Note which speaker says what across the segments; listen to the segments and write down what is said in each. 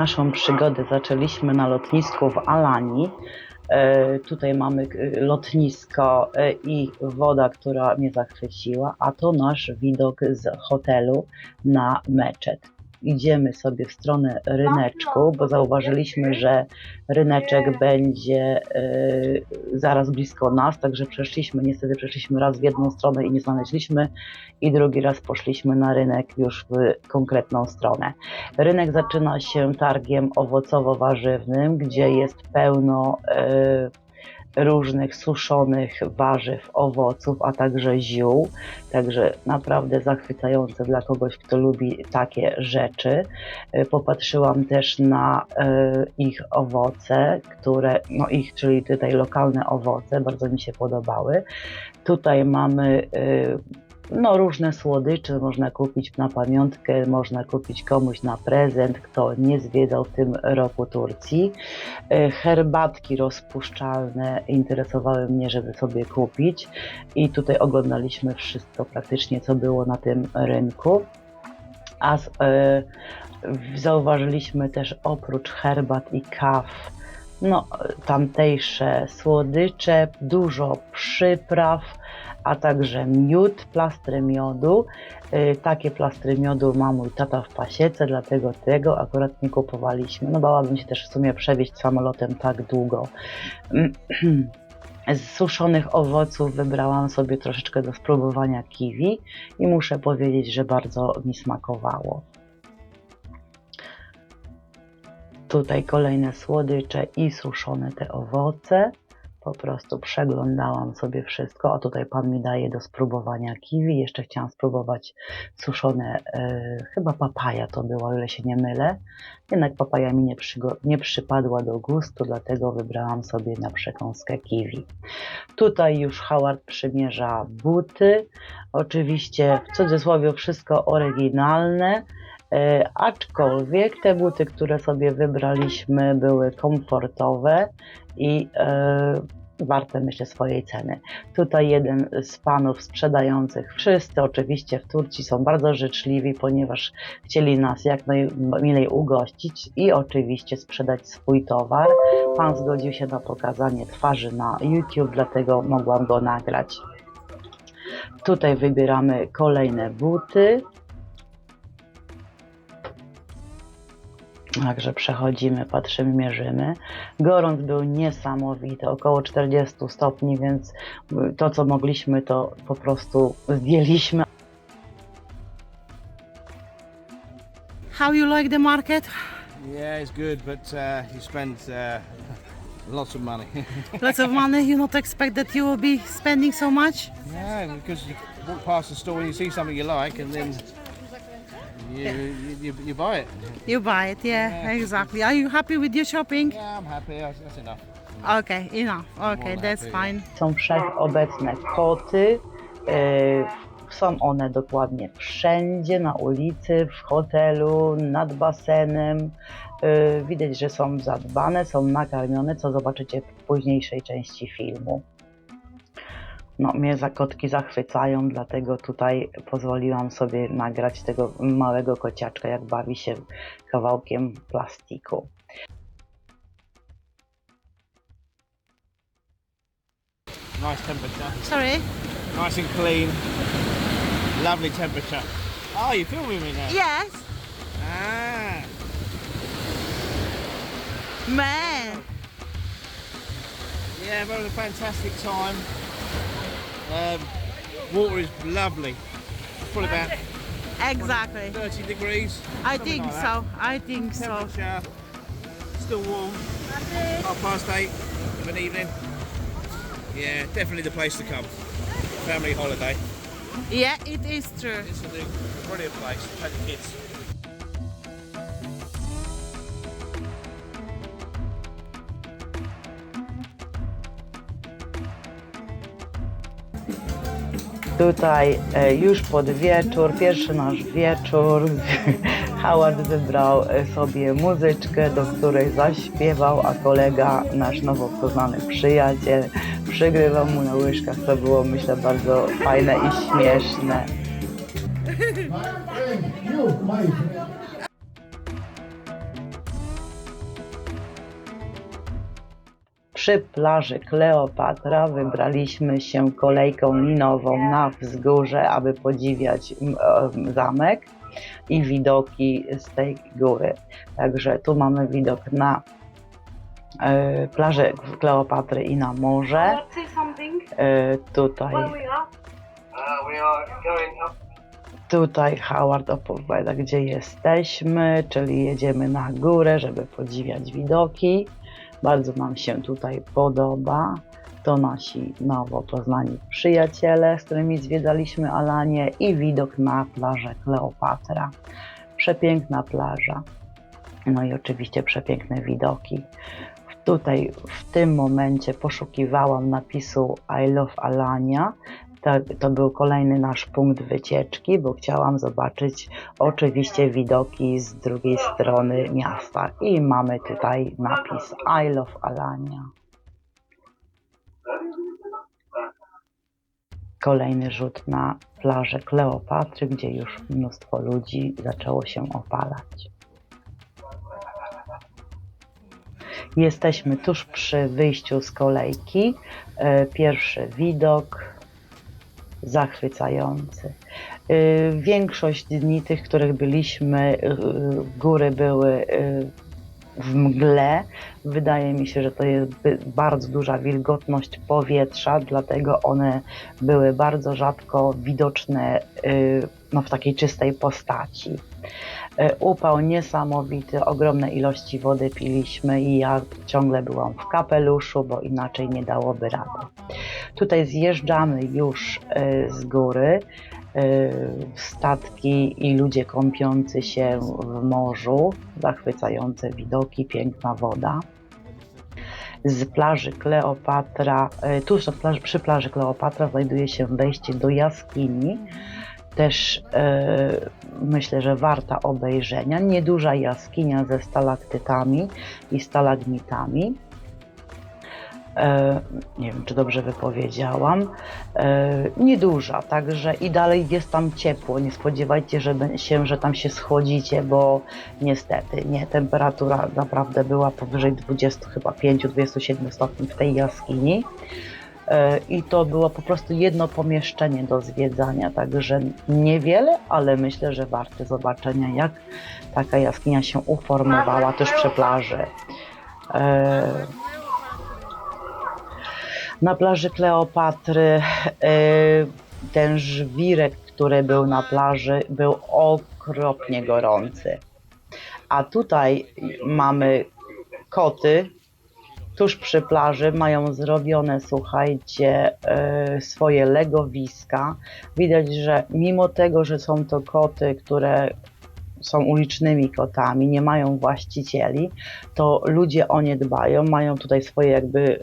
Speaker 1: Naszą przygodę zaczęliśmy na lotnisku w Alanii. Tutaj mamy lotnisko i woda, która mnie zachwyciła, a to nasz widok z hotelu na meczet. Idziemy sobie w stronę ryneczku, bo zauważyliśmy, że ryneczek będzie zaraz blisko nas, także niestety przeszliśmy raz w jedną stronę i nie znaleźliśmy, i drugi raz poszliśmy na rynek już w konkretną stronę. Rynek zaczyna się targiem owocowo-warzywnym, gdzie jest pełno różnych suszonych warzyw, owoców, a także ziół. Także naprawdę zachwycające dla kogoś, kto lubi takie rzeczy. Popatrzyłam też na ich owoce, czyli tutaj lokalne owoce, bardzo mi się podobały. Tutaj mamy różne słodycze, można kupić na pamiątkę, można kupić komuś na prezent, kto nie zwiedzał w tym roku Turcji. Herbatki rozpuszczalne interesowały mnie, żeby sobie kupić, i tutaj oglądaliśmy wszystko praktycznie, co było na tym rynku. Zauważyliśmy też oprócz herbat i kaw tamtejsze słodycze, dużo przypraw, a także miód, plastry miodu. Takie plastry miodu ma mój tata w pasiece, dlatego tego akurat nie kupowaliśmy. Bałabym się też w sumie przewieźć samolotem tak długo. Z suszonych owoców wybrałam sobie troszeczkę do spróbowania kiwi i muszę powiedzieć, że bardzo mi smakowało. Tutaj kolejne słodycze i suszone te owoce. Po prostu przeglądałam sobie wszystko, a tutaj pan mi daje do spróbowania kiwi. Jeszcze chciałam spróbować suszone, chyba papaja to była, o ile się nie mylę. Jednak papaja mi nie przypadła do gustu, dlatego wybrałam sobie na przekąskę kiwi. Tutaj już Howard przymierza buty. Oczywiście w cudzysłowie wszystko oryginalne. Aczkolwiek te buty, które sobie wybraliśmy, były komfortowe i warte, myślę, swojej ceny. Tutaj jeden z panów sprzedających, wszyscy oczywiście w Turcji są bardzo życzliwi, ponieważ chcieli nas jak najmilej ugościć i oczywiście sprzedać swój towar. Pan zgodził się na pokazanie twarzy na YouTube, dlatego mogłam go nagrać. Tutaj wybieramy kolejne buty. Także przechodzimy, patrzymy, mierzymy. Gorąc był niesamowity, około 40 stopni, więc to, co mogliśmy, to po prostu zdjęliśmy.
Speaker 2: How you like the market?
Speaker 3: Yeah, it's good, but you spend lots of money.
Speaker 2: Lots of money. You not expect that you will be spending so much?
Speaker 3: No, because you walk past the store and you see something you like, and then you buy it.
Speaker 2: You buy it, yeah, exactly. Are you happy with your shopping?
Speaker 3: Yeah, I'm happy. That's enough.
Speaker 2: Okay, enough. Okay, that's fine.
Speaker 1: Są wszechobecne koty. Są one dokładnie wszędzie, na ulicy, w hotelu, nad basenem. Widać, że są zadbane, są nakarmione, co zobaczycie w późniejszej części filmu. Mnie kotki zachwycają, dlatego tutaj pozwoliłam sobie nagrać tego małego kociaczka, jak bawi się kawałkiem plastiku.
Speaker 3: Nice temperature.
Speaker 2: Sorry?
Speaker 3: Nice and clean. Lovely temperature. Oh, you're filming me now?
Speaker 2: Yes.
Speaker 3: Ah.
Speaker 2: Man.
Speaker 3: Yeah, we're having a fantastic time. Water is lovely. Full about
Speaker 2: Exactly.
Speaker 3: 30 degrees.
Speaker 2: I
Speaker 3: something
Speaker 2: think
Speaker 3: like
Speaker 2: so.
Speaker 3: that.
Speaker 2: I think so.
Speaker 3: Temperature still warm. 8:30 of an evening. Yeah, definitely the place to come. Family holiday.
Speaker 2: Yeah, it is true.
Speaker 3: It's a brilliant place. Take the kids.
Speaker 1: Tutaj już pod wieczór, pierwszy nasz wieczór, Howard wybrał sobie muzyczkę, do której zaśpiewał, a kolega, nasz nowo poznany przyjaciel, przygrywał mu na łyżkach, co było, myślę, bardzo fajne i śmieszne. Przy plaży Kleopatra wybraliśmy się kolejką linową na wzgórze, aby podziwiać zamek i widoki z tej góry. Także tu mamy widok na plażę Kleopatry i na morze.
Speaker 4: Say something.
Speaker 1: Tutaj,
Speaker 4: Where we are?
Speaker 3: We are going up.
Speaker 1: tutaj Howard opowiada, gdzie jesteśmy, czyli jedziemy na górę, żeby podziwiać widoki. Bardzo nam się tutaj podoba. To nasi nowo poznani przyjaciele, z którymi zwiedzaliśmy Alanię i widok na plażę Kleopatra. Przepiękna plaża. No i oczywiście przepiękne widoki. Tutaj w tym momencie poszukiwałam napisu I love Alania. To był kolejny nasz punkt wycieczki, bo chciałam zobaczyć oczywiście widoki z drugiej strony miasta. I mamy tutaj napis I love Alania. Kolejny rzut na plażę Kleopatry, gdzie już mnóstwo ludzi zaczęło się opalać. Jesteśmy tuż przy wyjściu z kolejki. Pierwszy widok zachwycający. Większość dni tych, których byliśmy, góry były w mgle. Wydaje mi się, że to jest bardzo duża wilgotność powietrza, dlatego one były bardzo rzadko widoczne w takiej czystej postaci. Upał niesamowity, ogromne ilości wody piliśmy i ja ciągle byłam w kapeluszu, bo inaczej nie dałoby rady. Tutaj zjeżdżamy już z góry, statki i ludzie kąpiący się w morzu, zachwycające widoki, piękna woda. Z plaży Kleopatra, tuż przy plaży Kleopatra znajduje się wejście do jaskini. Też myślę, że warta obejrzenia. Nieduża jaskinia ze stalaktytami i stalagmitami. Nie wiem, czy dobrze wypowiedziałam. Nieduża, także i dalej jest tam ciepło. Nie spodziewajcie się, że tam się schodzicie, bo niestety nie. Temperatura naprawdę była powyżej 20, chyba 5-27 stopni w tej jaskini. I to było po prostu jedno pomieszczenie do zwiedzania, także niewiele, ale myślę, że warte zobaczenia, jak taka jaskinia się uformowała tuż przy plaży. Na plaży Kleopatry ten żwirek, który był na plaży, był okropnie gorący. A tutaj mamy koty. Tuż przy plaży mają zrobione, słuchajcie, swoje legowiska. Widać, że mimo tego, że są to koty, które są ulicznymi kotami, nie mają właścicieli, to ludzie o nie dbają, mają tutaj swoje jakby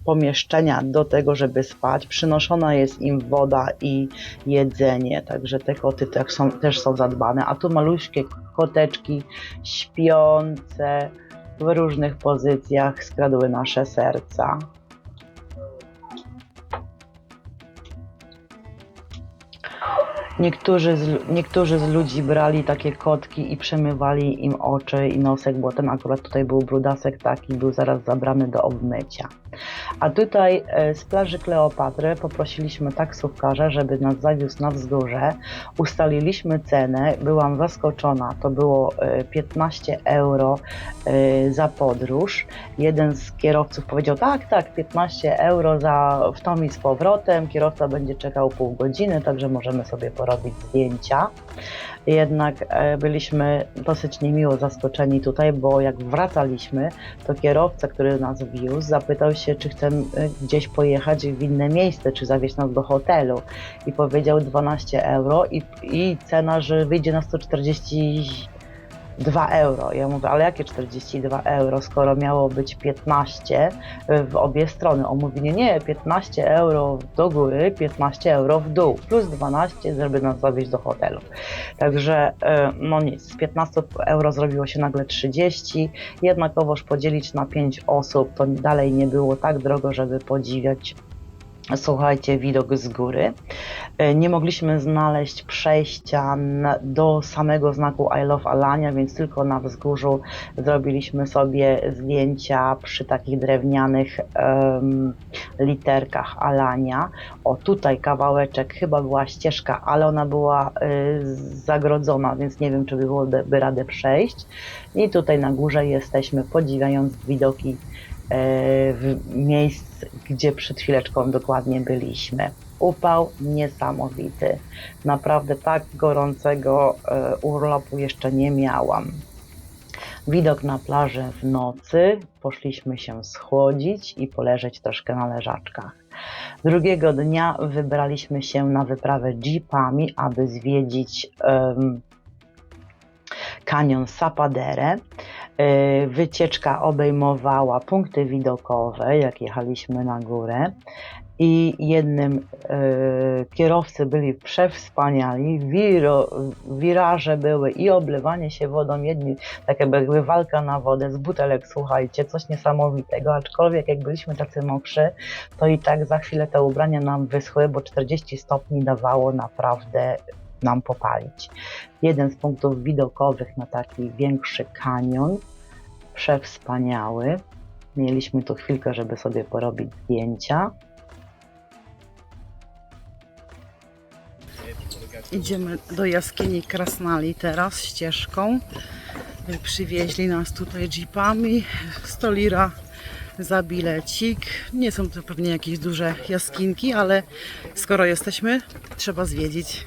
Speaker 1: pomieszczenia do tego, żeby spać. Przynoszona jest im woda i jedzenie, także te koty też są zadbane. A tu maluśkie koteczki śpiące w różnych pozycjach skradły nasze serca. Niektórzy z ludzi brali takie kotki i przemywali im oczy i nosek, bo ten akurat tutaj był brudasek taki, był zaraz zabrany do obmycia. A tutaj z plaży Kleopatry poprosiliśmy taksówkarza, żeby nas zawiózł na wzgórze. Ustaliliśmy cenę, byłam zaskoczona, to było 15 euro za podróż. Jeden z kierowców powiedział, tak, 15 euro w tom i z powrotem, kierowca będzie czekał pół godziny, także możemy sobie porobić zdjęcia. Jednak byliśmy dosyć niemiło zaskoczeni tutaj, bo jak wracaliśmy, to kierowca, który nas wiózł, zapytał się, czy chcemy gdzieś pojechać w inne miejsce, czy zawieźć nas do hotelu. I powiedział 12 euro i cena, że wyjdzie na 142 euro. Ja mówię, ale jakie 42 euro, skoro miało być 15 w obie strony? On mówi, nie, 15 euro do góry, 15 euro w dół, plus 12, żeby nas zawieźć do hotelu. Także no nic, z 15 euro zrobiło się nagle 30, jednakowoż podzielić na 5 osób, to dalej nie było tak drogo, żeby podziwiać Słuchajcie, widok z góry. Nie mogliśmy znaleźć przejścia do samego znaku I Love Alania, więc tylko na wzgórzu zrobiliśmy sobie zdjęcia przy takich drewnianych literkach Alania. O, tutaj kawałeczek, chyba była ścieżka, ale ona była zagrodzona, więc nie wiem, czy byłoby radę przejść. I tutaj na górze jesteśmy, podziwiając widoki w miejsc, gdzie przed chwileczką dokładnie byliśmy. Upał niesamowity. Naprawdę tak gorącego urlopu jeszcze nie miałam. Widok na plażę w nocy. Poszliśmy się schłodzić i poleżeć troszkę na leżaczkach. Drugiego dnia wybraliśmy się na wyprawę jeepami, aby zwiedzić kanion Sapadere. Wycieczka obejmowała punkty widokowe, jak jechaliśmy na górę, i jednym kierowcy byli przewspaniali, wiraże były i oblewanie się wodą, jedni tak jakby walka na wodę z butelek, słuchajcie, coś niesamowitego, aczkolwiek jak byliśmy tacy mokrzy, to i tak za chwilę te ubrania nam wyschły, bo 40 stopni dawało naprawdę nam popalić. Jeden z punktów widokowych na taki większy kanion, przewspaniały. Mieliśmy tu chwilkę, żeby sobie porobić zdjęcia.
Speaker 2: Idziemy do jaskini Krasnali teraz ścieżką. Przywieźli nas tutaj jeepami. 100 lira za bilecik. Nie są to pewnie jakieś duże jaskinki, ale skoro jesteśmy, trzeba zwiedzić.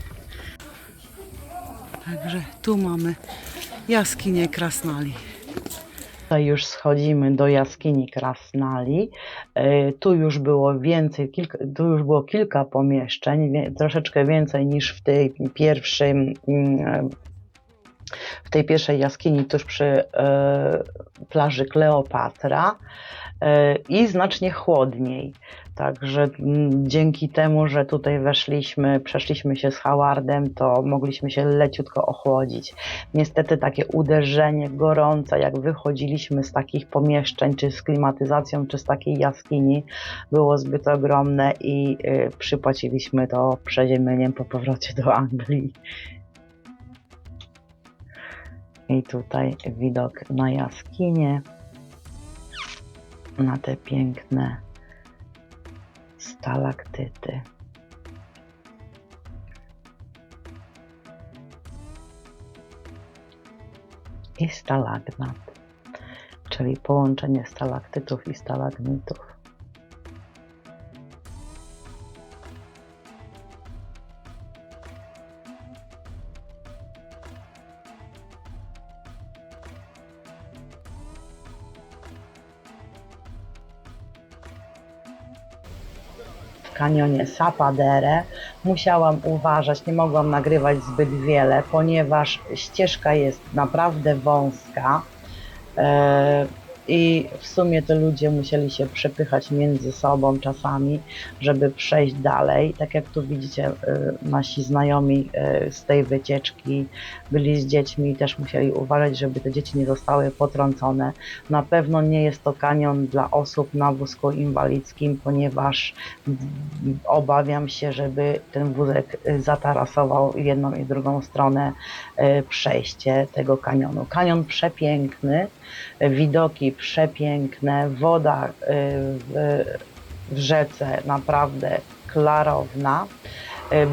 Speaker 2: Także tu mamy jaskinię Krasnali.
Speaker 1: Tutaj już schodzimy do jaskini Krasnali. Tu już było więcej, tu już było kilka pomieszczeń, troszeczkę więcej niż w tej pierwszej jaskini tuż przy plaży Kleopatra i znacznie chłodniej. Także dzięki temu, że tutaj przeszliśmy się z Howardem, to mogliśmy się leciutko ochłodzić. Niestety takie uderzenie gorące, jak wychodziliśmy z takich pomieszczeń, czy z klimatyzacją, czy z takiej jaskini, było zbyt ogromne i przypłaciliśmy to przeziębieniem po powrocie do Anglii. I tutaj widok na jaskinię, na te piękne stalaktyty. I stalagnat, czyli połączenie stalaktytów i stalagmitów. W kanionie Sapadere musiałam uważać, nie mogłam nagrywać zbyt wiele, ponieważ ścieżka jest naprawdę wąska i w sumie to ludzie musieli się przepychać między sobą czasami, żeby przejść dalej. Tak jak tu widzicie, nasi znajomi z tej wycieczki byli z dziećmi i też musieli uważać, żeby te dzieci nie zostały potrącone. Na pewno nie jest to kanion dla osób na wózku inwalidzkim, ponieważ obawiam się, żeby ten wózek zatarasował jedną i drugą stronę przejście tego kanionu. Kanion przepiękny, widoki przepiękne, woda w rzece naprawdę klarowna.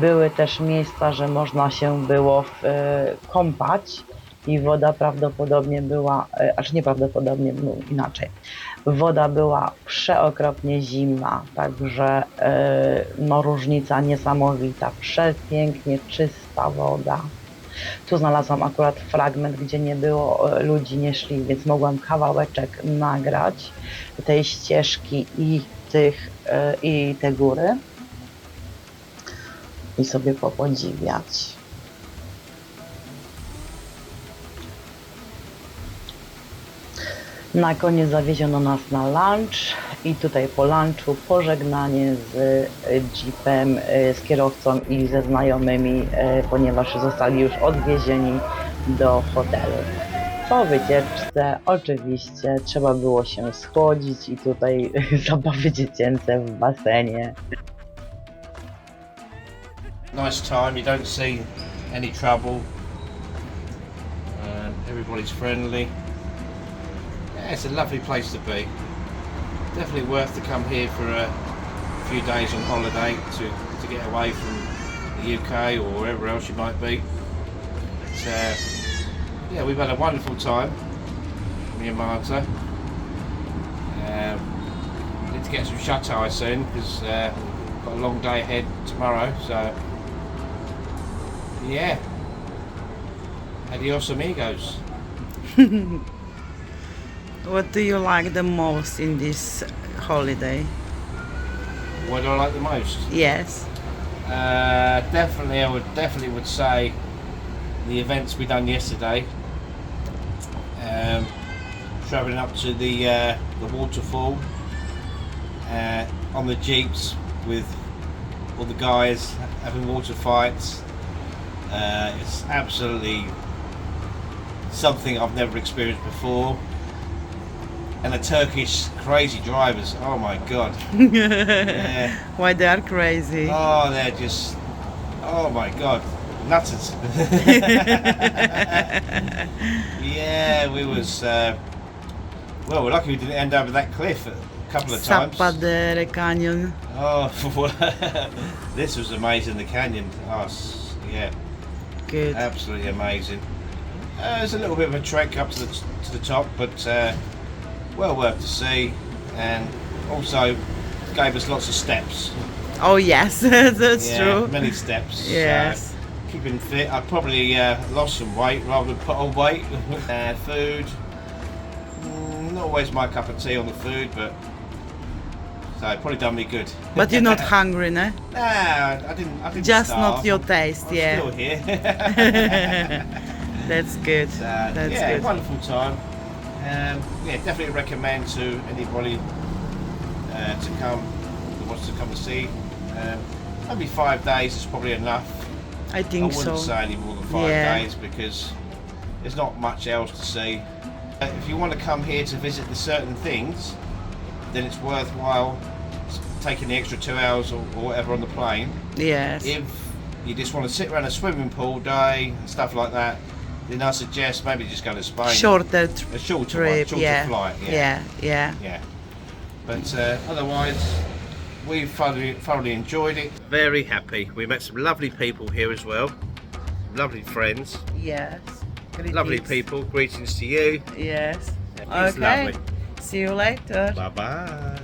Speaker 1: Były też miejsca, że można się było kąpać i woda prawdopodobnie była, aż nieprawdopodobnie, no inaczej. Woda była przeokropnie zimna, także no różnica niesamowita, przepięknie czysta woda. Tu znalazłam akurat fragment, gdzie nie było ludzi, nie szli, więc mogłam kawałeczek nagrać tej ścieżki i te góry i sobie popodziwiać. Na koniec zawieziono nas na lunch i tutaj po lunchu pożegnanie z jeepem, z kierowcą i ze znajomymi, ponieważ zostali już odwiezieni do hotelu. Po wycieczce oczywiście trzeba było się schłodzić i tutaj zabawy dziecięce w basenie.
Speaker 3: Nice time. You don't see any trouble. Everybody's friendly. Yeah, it's a lovely place to be. Definitely worth to come here for a few days on holiday to get away from the UK or wherever else you might be. But, yeah, we've had a wonderful time, me and Marta. Need to get some shut eye soon because got a long day ahead tomorrow. So yeah, adios amigos.
Speaker 2: What do you like the most in this holiday?
Speaker 3: What do I like the most?
Speaker 2: Yes.
Speaker 3: Definitely, I would say the events we done yesterday. Travelling up to the waterfall on the jeeps with all the guys having water fights. It's absolutely something I've never experienced before. And the Turkish crazy drivers, oh my god. Yeah.
Speaker 2: Why they are crazy?
Speaker 3: Oh, they're just, oh my god, nutters. Yeah, we was, well, we're lucky we didn't end up at that cliff a couple of times.
Speaker 2: Zapadere Canyon.
Speaker 3: Oh, this was amazing, the canyon. Oh, yeah,
Speaker 2: Good.
Speaker 3: absolutely amazing. It's a little bit of a trek up to the top, but well worth to see, and also gave us lots of steps.
Speaker 2: Oh yes, that's
Speaker 3: Yeah,
Speaker 2: true.
Speaker 3: many steps.
Speaker 2: Yes.
Speaker 3: Keeping fit. I probably lost some weight rather than put on weight. Food, not always my cup of tea on the food, but so it probably done me good.
Speaker 2: But you're not hungry, no?
Speaker 3: Nah, I didn't.
Speaker 2: Just
Speaker 3: starve.
Speaker 2: not your taste,
Speaker 3: I'm
Speaker 2: yeah.
Speaker 3: still here.
Speaker 2: That's good. That's
Speaker 3: yeah,
Speaker 2: good.
Speaker 3: wonderful time. Yeah, definitely recommend to anybody to come who wants to come and see. Maybe 5 days is probably enough.
Speaker 2: I
Speaker 3: I
Speaker 2: think
Speaker 3: wouldn't
Speaker 2: so.
Speaker 3: say any more than 5
Speaker 2: Yeah.
Speaker 3: days because there's not much else to see. If you want to come here to visit the certain things, then it's worthwhile taking the extra 2 hours or whatever on the plane.
Speaker 2: Yes.
Speaker 3: If you just want to sit around a swimming pool day and stuff like that, then I suggest maybe just go to Spain.
Speaker 2: Shorter
Speaker 3: A shorter
Speaker 2: trip,
Speaker 3: shorter
Speaker 2: yeah.
Speaker 3: flight.
Speaker 2: Yeah, yeah.
Speaker 3: Yeah. But otherwise, we thoroughly enjoyed it. Very happy. We met some lovely people here as well. Lovely friends.
Speaker 2: Yes.
Speaker 3: Lovely
Speaker 2: Greetings.
Speaker 3: people. Greetings to you.
Speaker 2: Yes.
Speaker 3: It's
Speaker 2: Okay.
Speaker 3: lovely.
Speaker 2: See you later.
Speaker 3: Bye bye.